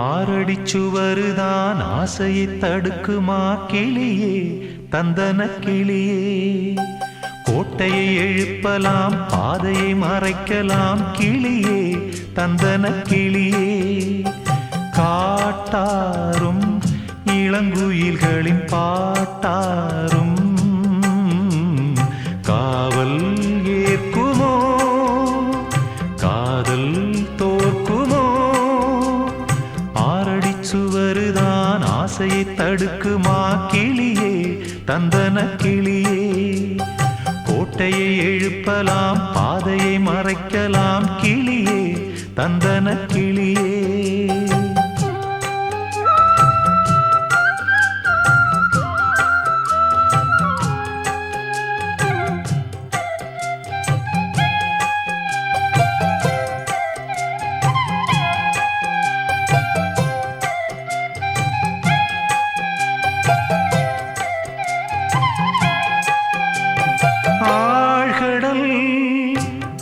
ஆரடிச்சுவருதான் ஆசையை தடுக்குமா கிளியே தந்தன கிளியே. கோட்டையை எழுப்பலாம் பாதையை மறைக்கலாம் கிளியே தந்தன கிளியே. காட்டாரும் இளங்குயில்களின் பாட்டாரும் காவல் ஏற்குமோ காதல் தோற்குமோ. ஆரடிச்சுவருதான் ஆசையை தடுக்குமா கிளியே தந்தன கிளியே. கோட்டையை எழுப்பலாம் பாதையை மறைக்கலாம் கிளியே தந்தன கிளியே.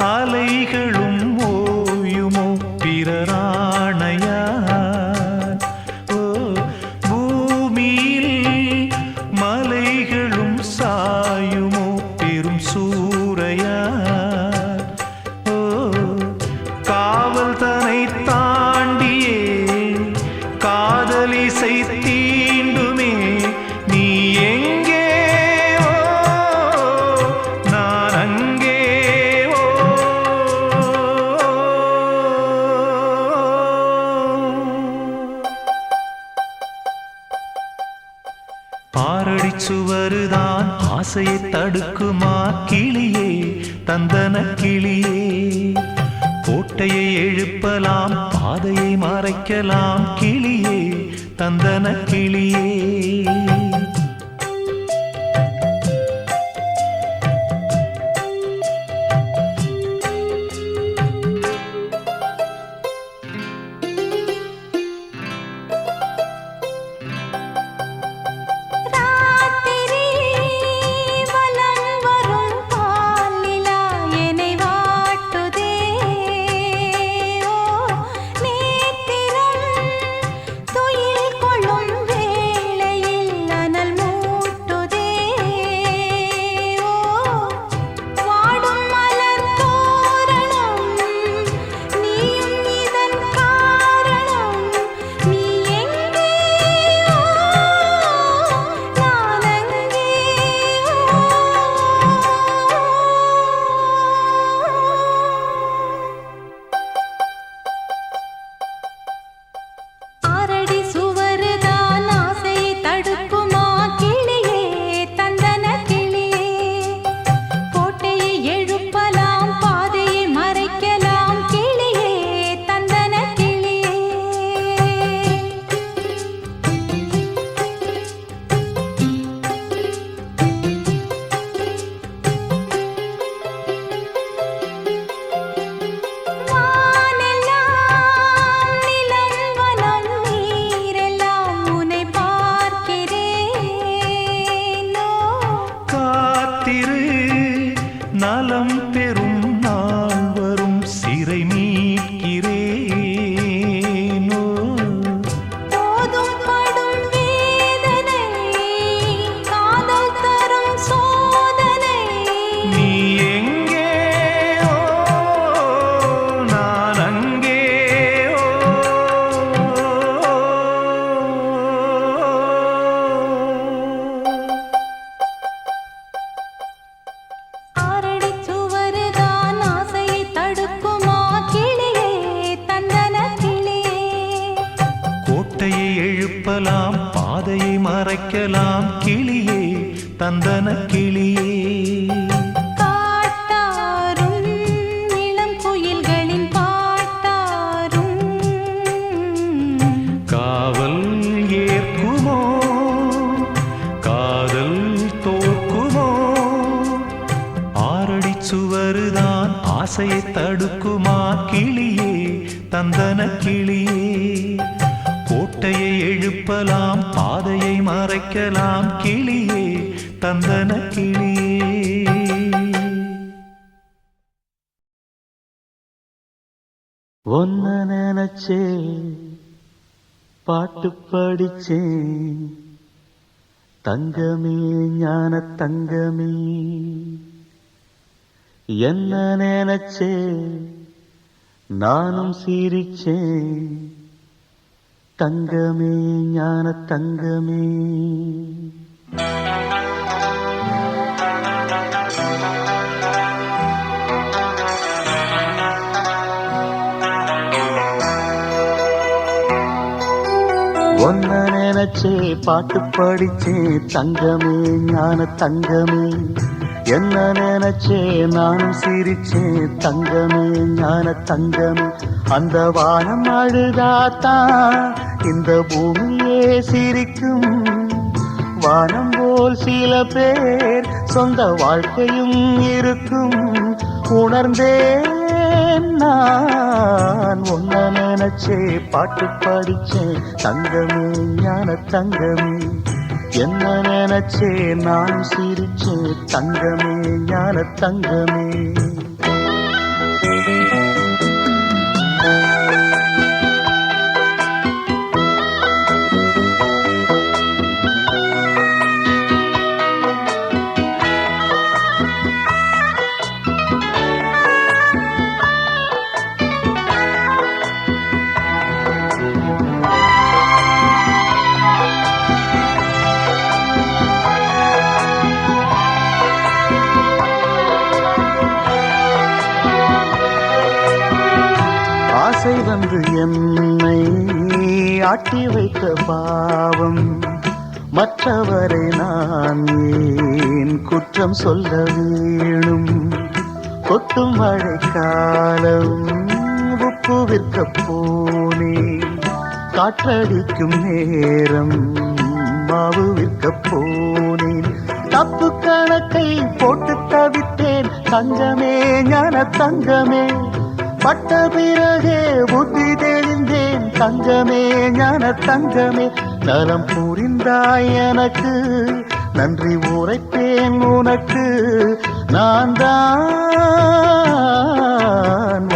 அலைகளும் ஓயுமோ பிறராணையார். ஓ பூமியில் மலைகளும் சாயுமோ பெரும் சூறையார். ஓ காவல் தனை தாண்டியே காதலிசை தீண்டுமே நீ எங்கே ஆரடிச்சுவருதான் ஆசையை தடுக்குமா கிளியே தந்தன கிளியே. கோட்டையை எழுப்பலாம் பாதையை மறைக்கலாம் கிளியே தந்தன கிளியே. நலம் பெறும் நாள் வரும் சிறை மீட்கிறேனோ. போதும் படும் வேதனை காதல் தரும் சோதனை. நீ எங்கே நான் அங்கே. கோட்டையை எழுப்பலாம் பாதையை மறைக்கலாம் கிளியே தந்தன கிளியே. காட்டாரும் இளம் குயில்களின் பாட்டாரும் காவல் ஏற்குமோ காதல் தோற்குமோ. ஆரடிச்சுவருதான் ஆசையை தடுக்குமா கிளியே தந்தன கிளியே. கோட்டையை எழுப்பலாம் பாதையை மறைக்கலாம் கிளியே தந்தன கிளியே. ஒன்ன நினைச்சே பாட்டு படிச்சேன் தங்கமே ஞான தங்கமே என்ன நினைச்சே நானும் சிரிச்சேன் தங்கமே ஞான தங்கமே ஒன்ன நினைச்சே பாட்டு படிச்சேன் தங்கமே ஞான தங்கமே என்ன நினைச்சே நானும் சிரிச்சேன் தங்கமே ஞான தங்கமே அந்த வானம் அழுதாத்தான் இந்த பூமியே சிரிக்கும் வானம் போல் சில பேர் சொந்த வாழ்க்கையும் இருக்கும் உணர்ந்தேன் நான் ஒன்ன நினைச்சே பாட்டு படிச்சேன் தங்கமே ஞான தங்கமே என்ன நினைச்சே நான் சிரிச்சேன் தங்கமே ஞான தங்கமே ஆசை வந்து என்னை ஆட்டி வைத்த பாவம் மற்றவரை நான் ஏன் குற்றம் சொல்ல வேணும் கொட்டும் மழைக்காலம் உப்பு விற்க போனேன் காற்றடிக்கும் நேரம் மாவு விற்க போனேன் தப்பு கணக்கை போட்டு தவித்தேன் தங்கமே ஞான தங்கமே பட்ட பிறகே புத்தி தெளிந்தேன் தங்கமே ஞான தங்கமே நலம் புரிந்தாய் எனக்கு நன்றி உரைப்பேன் உனக்கு நான் தான்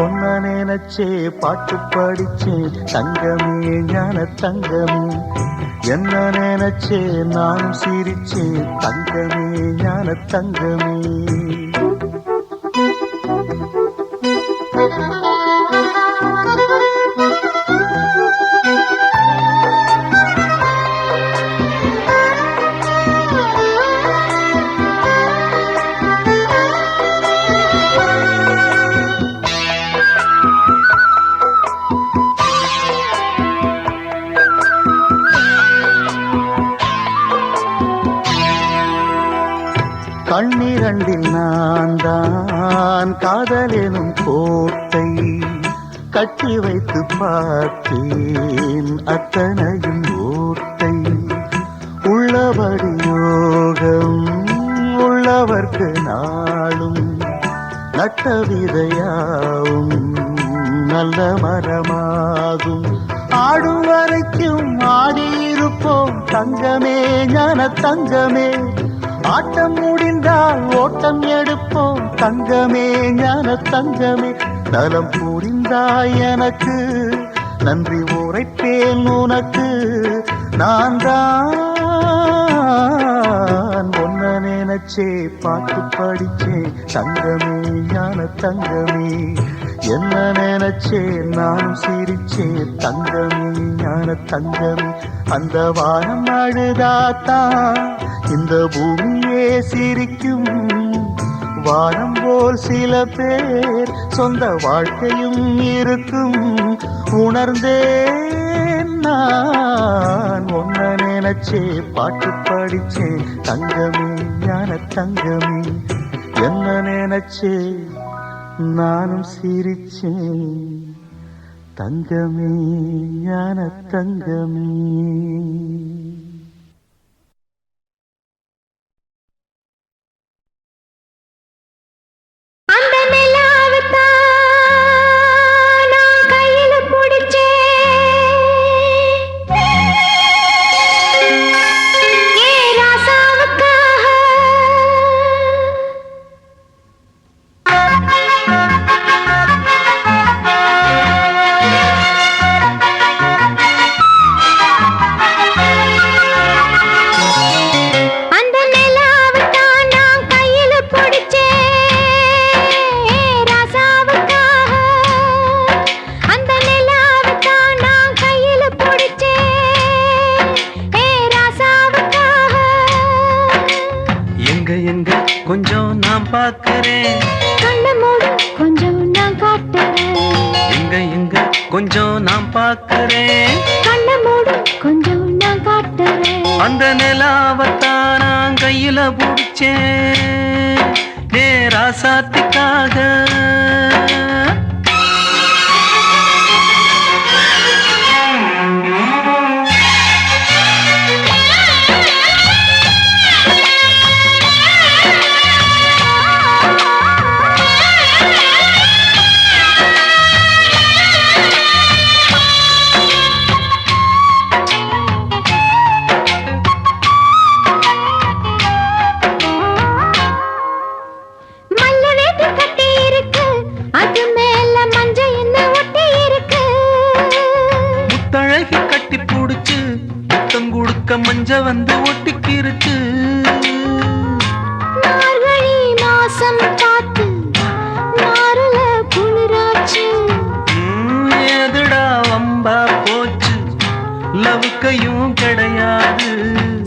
ஒன்ன நினைச்சே பாட்டு படிச்சேன் தங்கமே ஞான தங்கமே என்ன நினைச்சே நான் சிரிச்சேன் தங்கமே ஞான தங்கமே கண்ணிரண்டில் நான் தான் காதலெனும் கோட்டை கட்டி வைத்து பார்த்தேன் அத்தனையும் ஓட்டை உள்ளபடி யோகம் உள்ளவர்க்கு நாளும் நட்ட விதையாவும் நல்ல மரமாகும் ஆடும் வரைக்கும் ஆடியிருப்போம் தங்கமே ஞான தங்கமே ஆட்டம் முடிந்தால் ஓட்டம் எடுப்போம் தங்கமே ஞான தங்கமே நலம் புரிந்தாய் எனக்கு நன்றி உரைப்பேன் உனக்கு நான் தான் ஒன்ன நினைச்சே பாட்டு படிச்சேன் தங்கமே ஞான தங்கமே என்ன நினைச்சே நான் சிரிச்சேன் தங்கமே ஞான தங்கமே அந்த வானம் அழுதாத்தான் இந்த பூமியே சிரிக்கும் வானம் போல் சில பேர் சொந்த வாழ்க்கையும் இருக்கும் உணர்ந்தேன் நான் ஒன்ன நினைச்சே பாட்டு படிச்சேன் தங்கமே ஞான தங்கமே என்ன நினைச்சே நானும் சிரிச்சேன் தங்கமே ஞான தங்கமே நான் பார்க்கிறேன். கண்ணை மூடு கொஞ்சம் நான் காட்டுறேன். எங்க எங்க கொஞ்சம் நான் பார்க்கிறேன். கண்ணை மூடு கொஞ்சம் நான் காட்டுறேன். அந்த நிலாவத்தான் நான் கையில பிடிச்சேன் நேராசாத்திக்காக. மஞ்ச வந்து ஒட்டிக்கிருச்சு. மார்கழி மாசம் பார்த்து மாறுல குளிராச்சு. எதுடா வம்பா போச்சு லவுக்கையும் கிடையாது.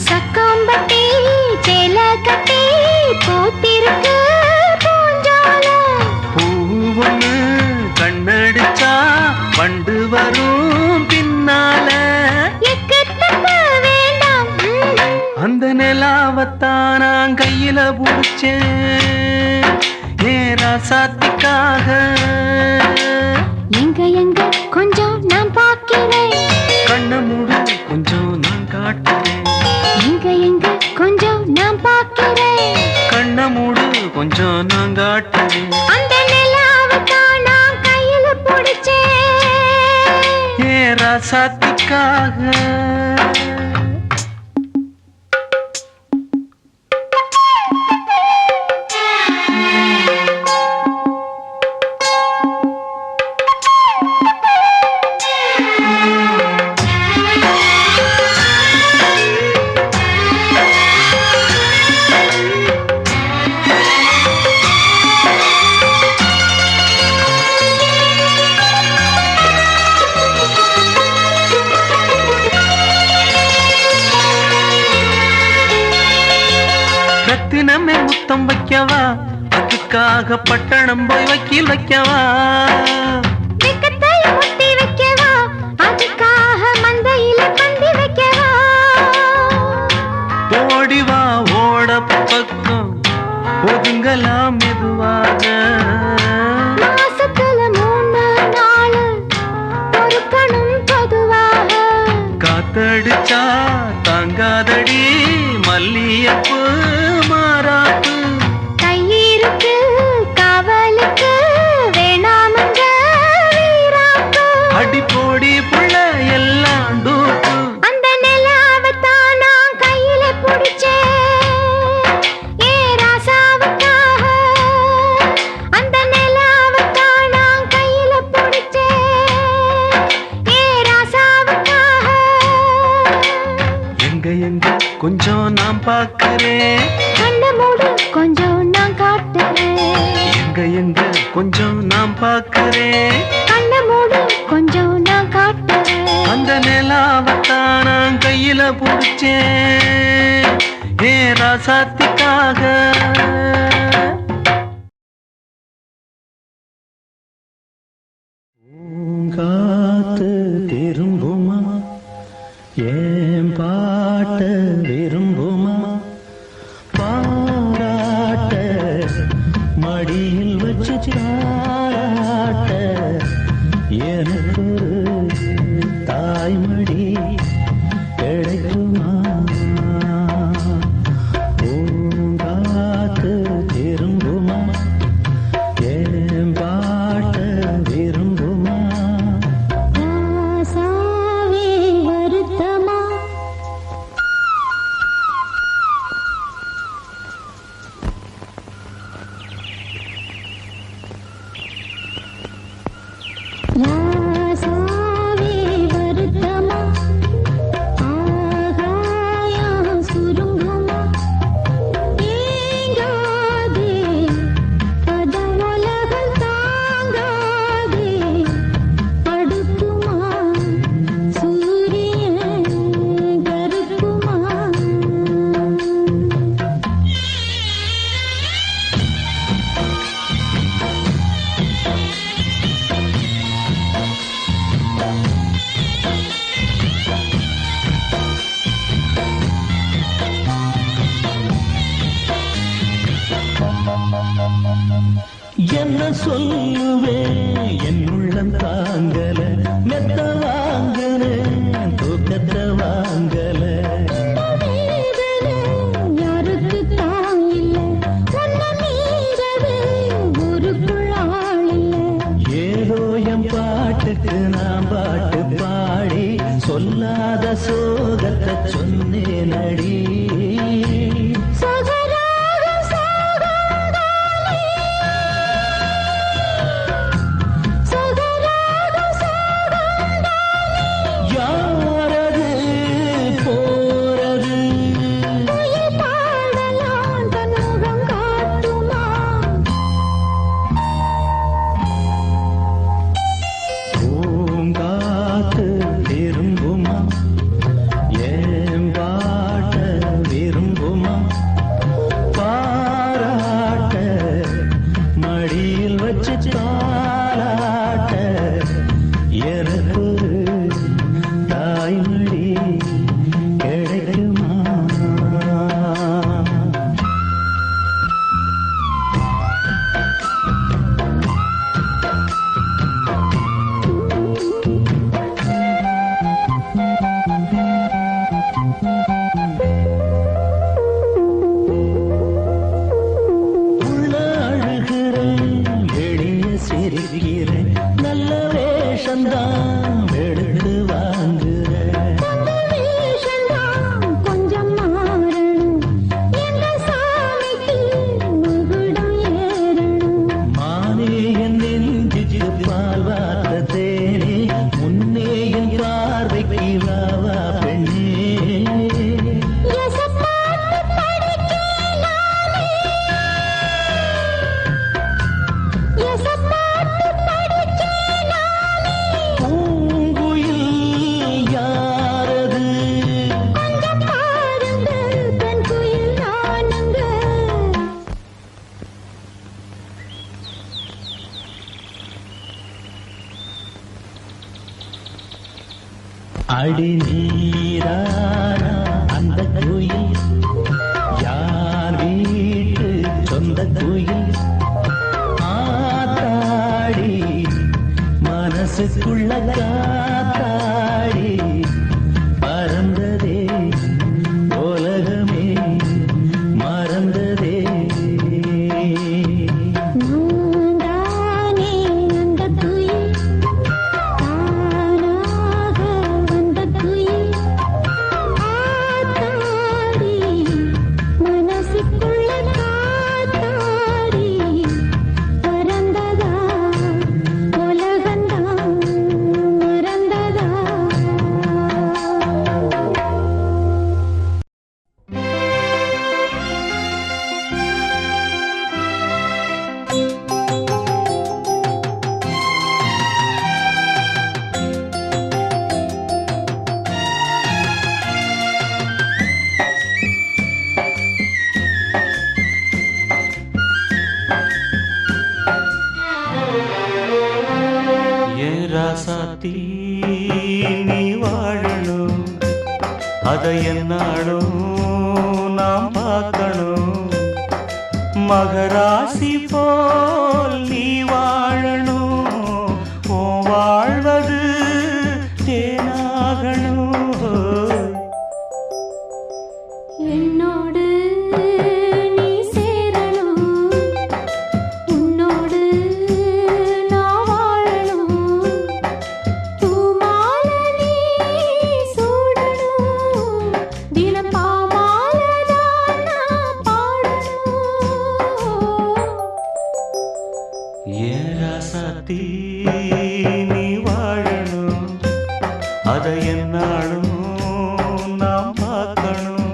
சக்காம்பட்டி சேல கட்டி போத்திருக்கு பூஞ்சால. பூவொன்னு கண்ணடிச்சா வண்டு வரும் பின்னால. அந்த நிலாவத்தான் நான் கையில புடிச்சேன் ஏராசாத்திக்காக. எங்க எங்க கொஞ்சம் நான் பார்க்கிறேன். கண்ண மூடு கொஞ்சம் நான் காட்டுறேன். எங்க எங்க கொஞ்சம் நான் பார்க்கிறேன். கண்ண மூடு கொஞ்சம் நான் காட்டுறேன். அந்த நிலாவத்தான் நான் கையில புடிச்சேன் ஏராசாத்திக்காக. ரத்தினமே முத்தம் வைக்கவா அதுக்காக பட்டணம் போய் வக்கீல் வைக்கவா. முட்டி வைக்கவா அதுக்காக மந்தையில பந்தி வைக்கவா. ஓடிவா ஓட பக்கம் ஒதுங்கலாம் மெதுவாக. மாசத்துல 3 நாள் பொறுக்கணும் பொதுவாக. காத்தடிச்சா தாங்காதடி மல்லியப்பு மாறாப்பு. கையிருக்கு காவலுக்கு வேணாமங்க வீராப்பு. அடி போடி புள்ள எல்லாம் டூப்பு. அந்த நிலாவத்தான் நான் கையில புடிச்சேன் ஏராசாவுக்காக. அந்த நிலாவத்தான் நான் கையில புடிச்சேன் ஏராசாவுக்காக. எங்க எங்க கொஞ்சம் நான் பார்க்கிறேன். கண்ணை மூடு கொஞ்சம் நான் காட்டுறேன். எங்க எங்க கொஞ்சம் நான் பார்க்கிறேன். கண்ணை மூடு கொஞ்சம் நான் காட்டுறேன். அந்த நிலாவத்தான் நான் கையில புடிச்சேன் ஏராசாத்திக்காக. காத்து திரும்புமா ஏன் பாட்ட விரும்புமா. பாராட்ட மடியில் வச்சு தாராட்ட எனக்கு தாய்மடி கிடைக்குமா. பூங்காத்து திரும்புமா ஏன் பாட்ட விரும்புமா. ராசாவே வருத்தமா. ராசாவே வருத்தமா சொல்லுவேன் என் உள்ளம் தாங்கல மெத்த வாங்கல தூக்கத்தை வாங்கல யாருக்கு தான் இல்ல உன்னை மீறவே ஊருக்குள் ஆள் இல்ல ஏதோ என் பாட்டுக்கு நான் பாட்டு பாடி சொல்லாத சோகத்தை சொன்னேன் அடி சகராகம் சகராகம் யாரது போறது உயிர் பாடலாம் தன் முகம் காட்டுமா பூங்காத்து விரும்புமா ஏன் பாட்ட விரும்புமா பாராட்ட மடியில் வச்சு தாராட்ட எனக்கு ஒரு தாய்மொழி கிடைக்குமா உள்ள அழுகிறேன் வெளிய சிரிக்கிறேன் நல்ல வேஷந்தான் எடுத்து வாங்குறேன் வேஷந்தான் கொஞ்சம் மாறணும் என்ற சாமிக்கு மகுடம் ஏறணும் மானே என் நெஞ்சுக்கு பால் வார்த்த தேனே முன்னே என் பார்வைக்கு வாவா பெண்ணே எசப்பாட்டு படிக்கலாமே எசப்பாட்டு படிக்கலாமே பூங்குயில் யாரது கொஞ்சம் பாருங்க பெண் குயில் நானுங்க அடி நீரான அந்த குயில் யார் வீட்டு சொந்த குயில் ஆத்தாடி மனசுக்குள்ள காத்தாடி பறந்ததே உலகமே மறந்ததே நான்தானே அந்த குயில் தானாக வந்த குயில் ஆத்தாடி மனசுக்குள்ள காத்தாடி பறந்ததா உலகந்தான் மறந்ததா ஏன் ராசாத்தி நீ வாழணும் அதை என்னாலும் நாம் பார்க்கணும் மகராசி போல் நீ வாழணும் உன் வாழ்வது தேனாகணும் என்னோடு நீ சேரணும் உன்னோடு நான் வாழணும் பூமாலை நீ சூடணும் தினம் பாமாலைதான் நான் பாடணும் ஏன் ராசாத்தி நீ வாழணும் அதை என்னாலும் நாம் பார்க்கணும்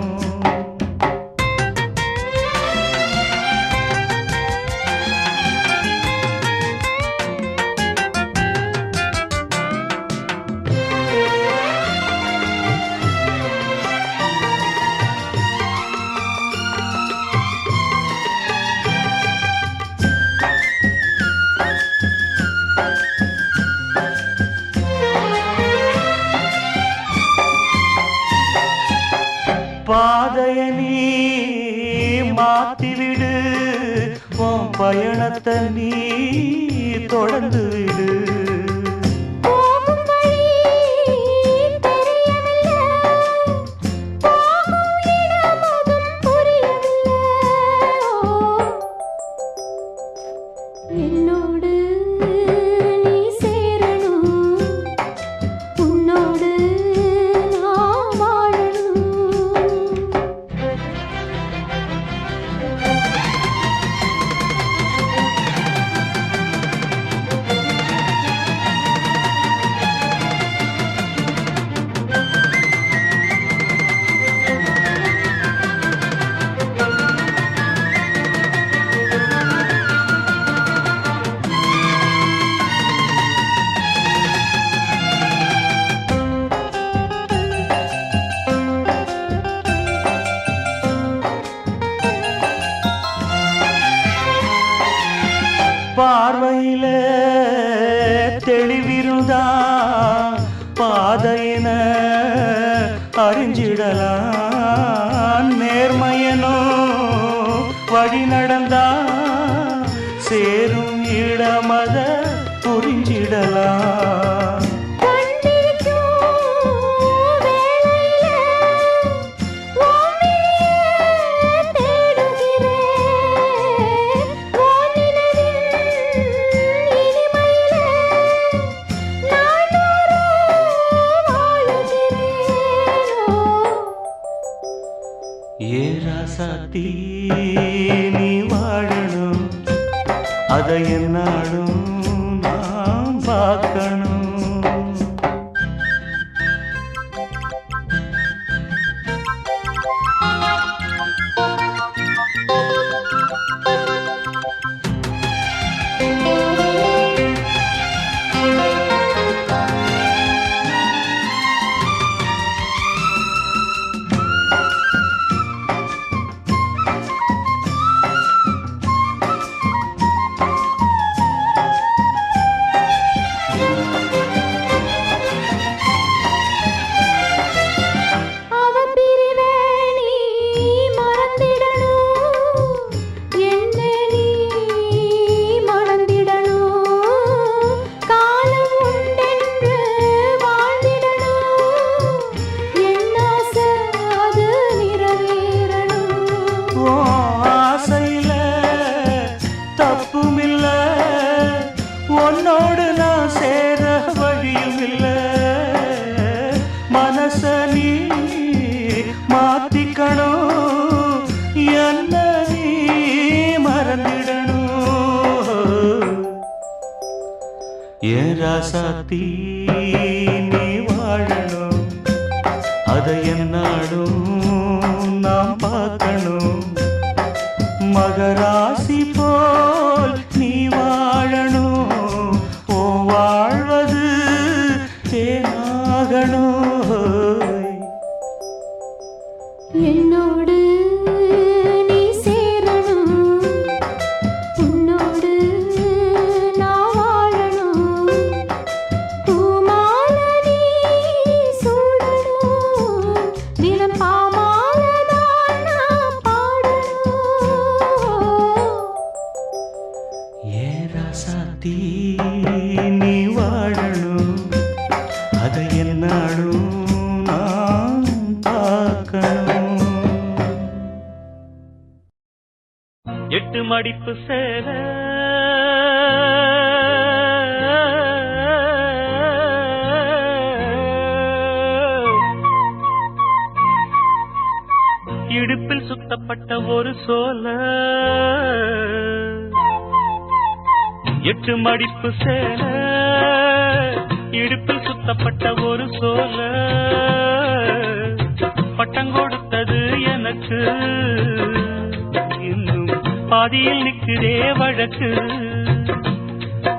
பாதைய நீ மாத்திவிடு உன் பயணத்தை நீ தொடர்ந்து விடு. போகும் வழி தெரியவில்லை, போகும் இடம் அதும் புரியவில்லை. என்னோடு நீ சேரணும், உன்னோடு நான் வாழணும். பார்வையில தெளிவிருந்தா பாதையின அறிஞ்சிடலாம். நேர்மையனோ வழி நடந்தா சேரும் இடமத புரிஞ்சிடலாம். ஏ ராசாத்தி நீ வாழணும், அதை என்னாலும் நான் பார்க்கணும். உன்னோடு நான் சேர வழியும் இல்லை. மனச நீ மாத்திக்கணும், என்ன நீ மறந்திடணும். ஏன் ராசாத்தி நீ வாழணும், அதை என்னாலும் நாம் பார்க்கணும். மகராசி போல் நீ வாழணும், ஓ வாழ்வது தேனாகணும். என்னோடு நீ சேரணும், உன்னோடு நான் வாழணும். பூமாலை நீ சூடணும், தினம் பாமாலைதான் நான் பாடணும். ஏ ராசாத்தி நீ வாழணும், அதை என்னாலும் நான் பார்க்கணும். 8 மடிப்பு சேலை இடுப்பில் சுத்தப்பட்ட ஒரு சோல, 8 மடிப்பு சேலை இடுப்பில் சுத்தப்பட்ட ஒரு சோல. பட்டம் கொடுத்தது எனக்கு, இன்னும் பாதியில் நிற்குதே வழக்கு.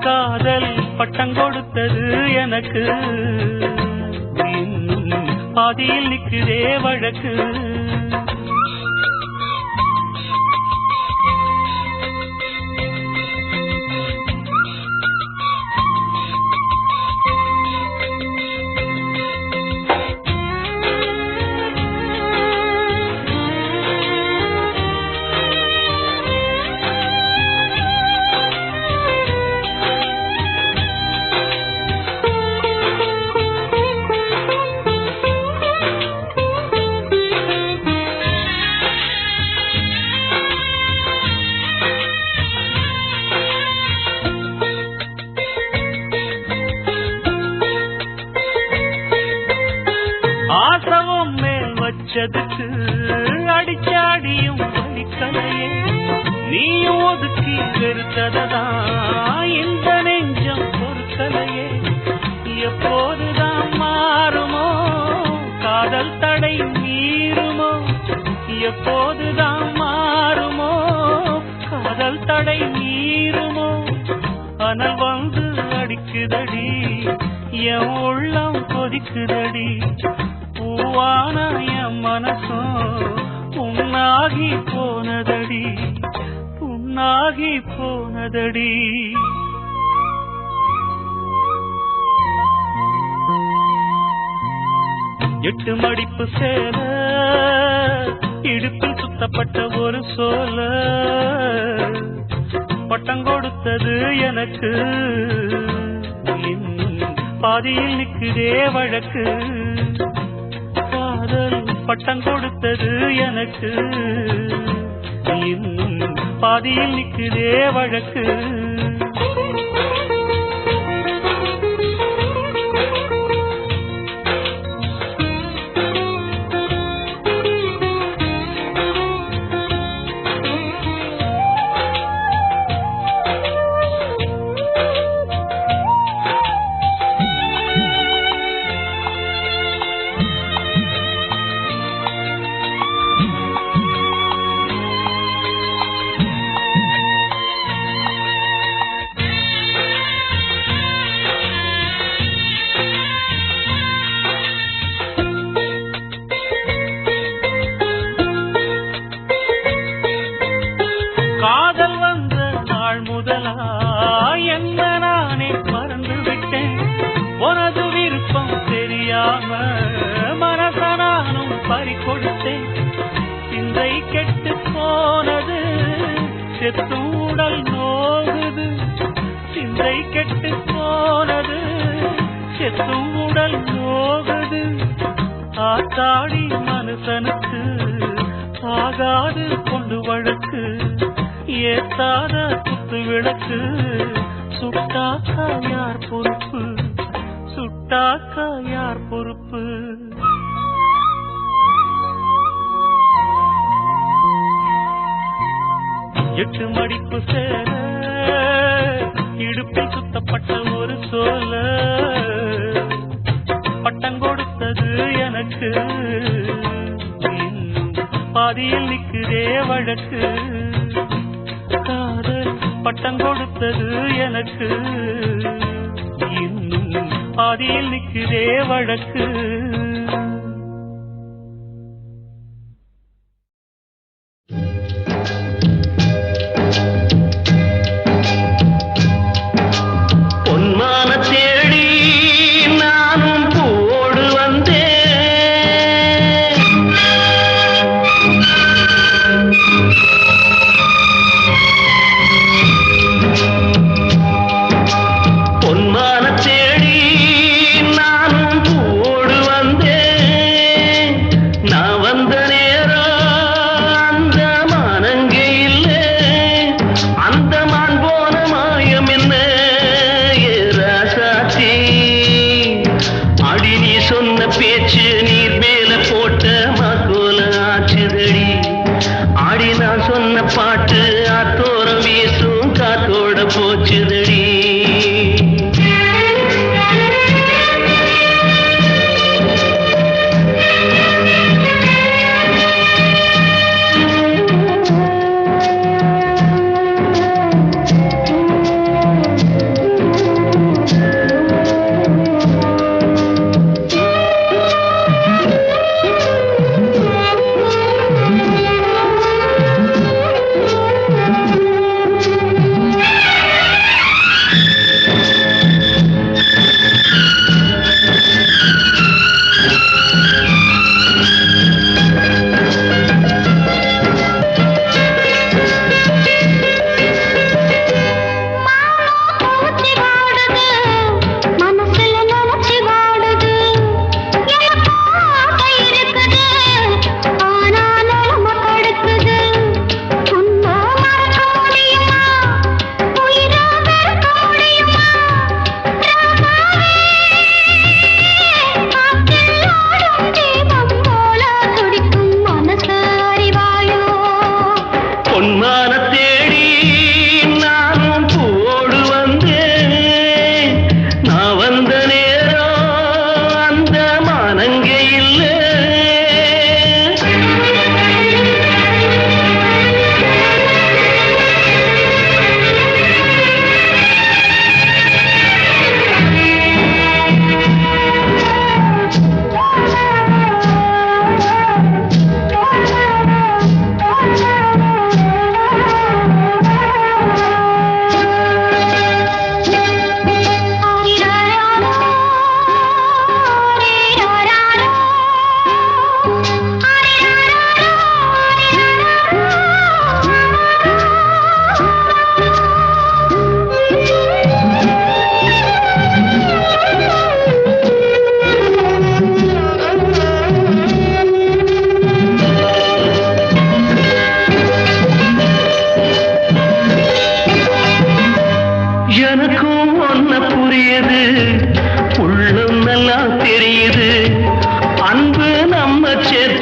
காதல் பட்டம் கொடுத்தது எனக்கு, இன்னும் பாதியில் நிற்குதே வழக்கு. ஆசவம் மேல் வச்சதுக்கு அடிச்சாடியும் வலிக்கலையே நீ ஒதுக்கி வெறுத்ததான் இந்த நெஞ்சம் பொறுக்கலையே எப்போதுதான் மாறுமோ காதல் தடை மீறுமோ எப்போதுதான் மாறுமோ காதல் தடை மீறுமோ அனல் வந்து அடிக்குதடி என் உள்ளம் கொதிக்குதடி பூவான என் மனசும் புண்ணாகி போனதடி புண்ணாகி போனதடி எட்டு மடிப்பு சேல இடுப்பில் சுத்தப்பட்ட ஒரு சோல பட்டம் கொடுத்தது எனக்கு இன்னும் பாதியில் நிற்குதே வழக்கு காதல் பட்டம் கொடுத்தது எனக்கு இன்னும் பாதியில் நிற்குதே வழக்கு காதல் வந்த நாள் முதலா என்ன நானே மறந்து விட்டேன் உனது விருப்பம் தெரியாம மனச நானும் பறிகொடுத்தேன் சிந்தை கெட்டு போனது செத்தும் உடல் நோகுது சிந்தை கெட்டு போனது செத்தும் உடல் நோகுது ஆத்தாடி மனுஷனுக்கு ஆகாது கொண்டு வழக்கு ஏத்தாத குத்து விளக்கு சுட்டாக்கா யார் பொறுப்பு சுட்டாக்கா யார் பொறுப்பு எட்டு மடிப்பு சேர இடுப்பில் சுத்தப்பட்ட ஒரு சோல பட்டம் கொடுத்தது எனக்கு இன்னும் பாதியில் நிற்குதே வழக்கு காதல் பட்டம் கொடுத்தது எனக்கு இன்னும் பாதியில் நிற்குதே வழக்கு பொன்மான தேடி நானும் பூவோடு வந்தேன்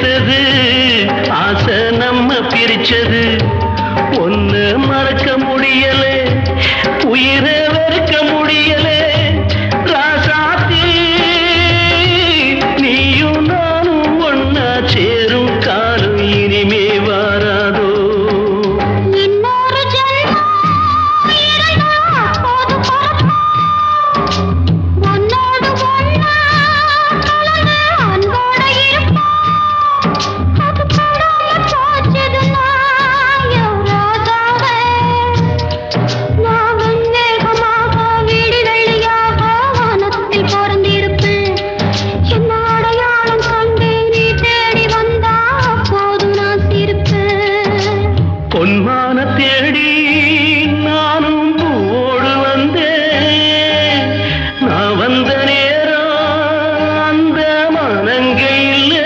சேர்த்தது ஆசை நம்ம பிரிச்சது ஒன்னு மறக்க முடியல உயிரை வெறுக்க முடியல ராசாத்தி நீயும் நானும் ஒன்னா சேரும் காலம் இனிமே வாராதோ இன்னொரு ஜென்மம் இருந்தா அப்போது பிறப்போம். உன்னோடு ஒன்னா கலந்து அன்போட இருப்போம். அது படாம போச்சதுன்னா என் ராஜாவே. நான் வெண்மேகமாக வீடு வெள்ளியாக வானத்தில் பறந்திருப்பேன். என்ன அடையாளம் கண்டு நீ தேடி வந்தா அப்போது நான் சிரிப்பேன். பொன்மான தேடி நானும் பூவோடு வந்தேன் நான் வந்த நேரம் அந்த மனங்க இல்லை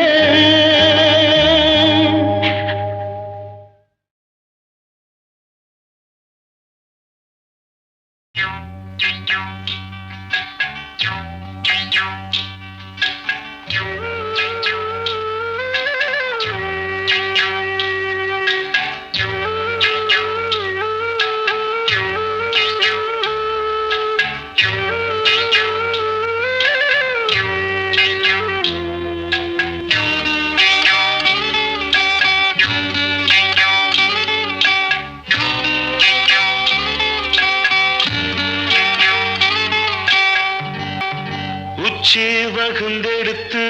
உச்சி வகுந்தெடுத்து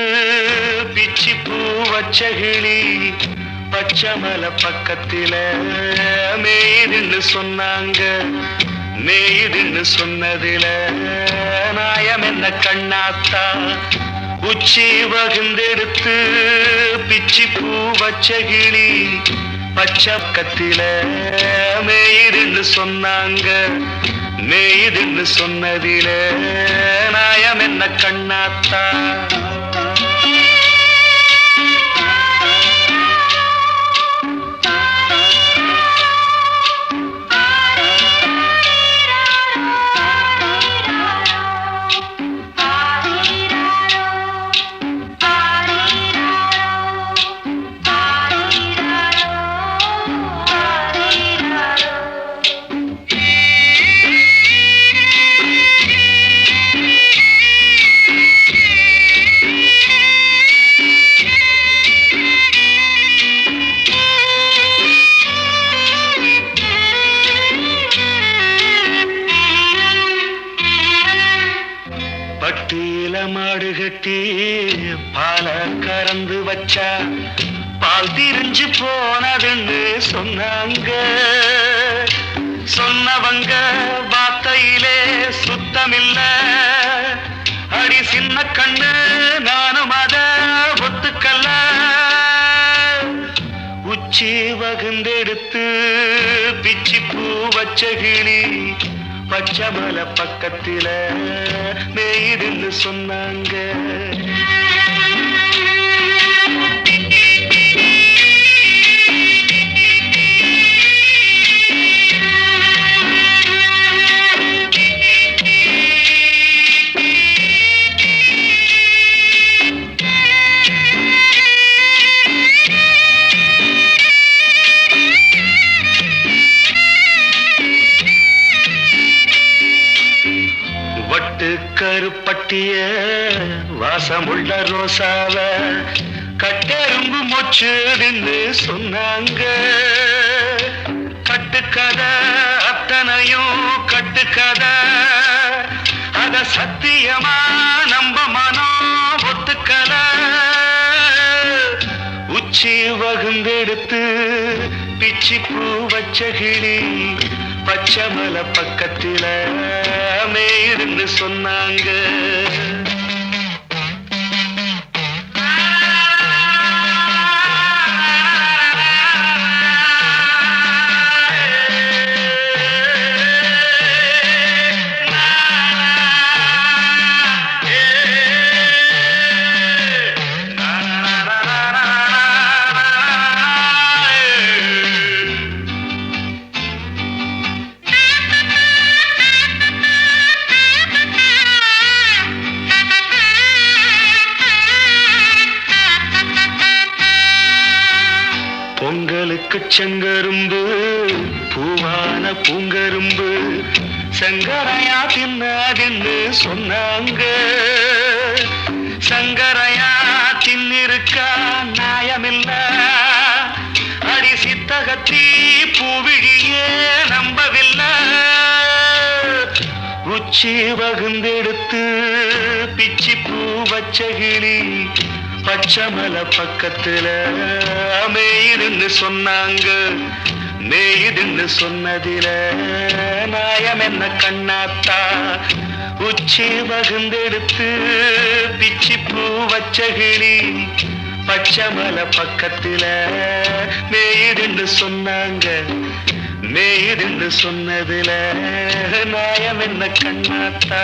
பிச்சி பூ வச்சகிளி பச்சைமலை பக்கத்தில மேயுதுன்னு சொன்னாங்க மேயுதுன்னு சொன்னதில நாயம் என்ன கண்ணாத்தா உச்சி வகுந்தெடுத்து பிச்சி பூ வச்சகிளி பச்சை பக்கத்தில மேயுதுன்னு சொன்னாங்க மேயுதுன்னு சொன்னதில நாயம் என்ன கண்ணாத்தா பட்டியில மாடு கட்டி பால கறந்து வச்சா பால் திரிஞ்சு போனதுன்னு சொன்னாங்க சொன்னவங்க வார்த்தையிலே சுத்தமில்ல அடி சின்ன கண்ணு நானும் அத ஒத்துக்கல்ல உச்சி வகுந்தெடுத்து பிச்சி பூ வச்ச கிளி பச்சைமலை பக்கத்தில மேயுதுன்னு சொன்னாங்க கருப்பட்டிய வாசமுள்ள ரோசாவ கட்டெரும்பு மொச்சுதுன்னு சொன்னாங்க கட்டுக்கதை அத்தனையும் கட்டுக்கதை அத சத்தியமா நம்ப மனம் ஒத்துக்கல உச்சி வகுந்தெடுத்து பிச்சி பூ வச்ச கிளி பச்சைமலை பக்கத்தில மேயுதுன்னு சொன்னாங்க பொங்கலுக்கு செங்கரும்பு பூவான பூங்கரும்பு சங்கரையா தின்னாதின்னு சொன்னாங்க. சங்கரையா தின்னிருக்கா நியாயமில்ல, அடி சித்தகத்தி பூவிழியே நம்பவில்லை. உச்சி வகுந்தெடுத்து பிச்சி பூ வச்ச கிளி பச்சமல பக்கத்துல மேயுதுன்னு சொன்னாங்க. மேயுதுன்னு சொன்னதில நாயம் என்ன கண்ணாத்தா. உச்சி வகுந்தெடுத்து பிச்சி பூ வச்ச கிளி பச்சமல பக்கத்துல மேயுதுன்னு சொன்னாங்க. மேயுதுன்னு சொன்னதில நாயம் என்ன கண்ணாத்தா.